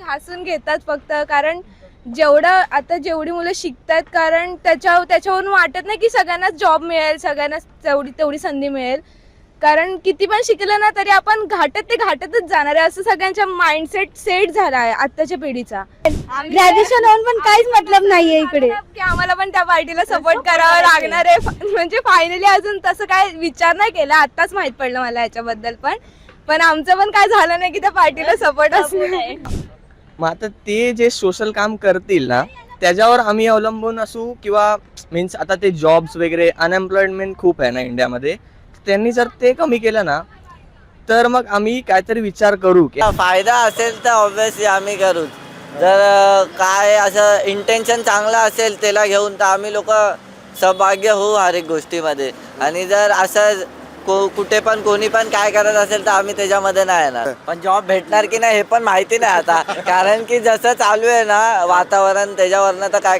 ठासून घेतात फक्त, कारण जेवढी मुलं शिकतात, कारण त्याच्यावरून वाटत नाही की सगळ्यांनाच जॉब मिळेल, सगळ्यांनाच तेवढी संधी मिळेल. कारण किती पण शिकलं ना तरी आपण घाटातच जाणार आहे, असं सगळ्यांचा माइंडसेट सेट झाला आहे आत्ताच्या पिढीचा. ग्रॅज्युएशन होऊन पण काहीच मतलब नाहीये इकडे, की आम्हाला पण त्या पार्टीला सपोर्ट करावा लागणार आहे. म्हणजे फायनली अजून तसं काय विचार नाही केला, आत्ताच माहित पडलं मला याच्याबद्दल. पण आमचं पण काय झालं नाही की त्या पार्टीला सपोर्ट असणार. मग आता ते जे सोशल काम करतील ना त्याच्यावर आम्ही अवलंबून असू, किंवा मीन्स आता ते जॉब्स वगैरे, अनएम्प्लॉयमेंट खूप आहे ना इंडियामध्ये, त्यांनी जर ते कमी केलं ना तर मग आम्ही काहीतरी विचार करू की फायदा असेल तर ऑब्व्हियसली आम्ही करूच. जर काय असं इंटेन्शन चांगलं असेल त्याला घेऊन तर आम्ही लोक सहभाग्य होऊ हर एक गोष्टीमध्ये. आणि जर असं कुठे पण कोणी पण काय करत असेल तर आम्ही त्याच्यामध्ये नाही येणार. पण जॉब भेटणार की नाही हे पण माहिती नाही आता, कारण की जसं चालू आहे ना वातावरण त्याच्यावरनं तर काय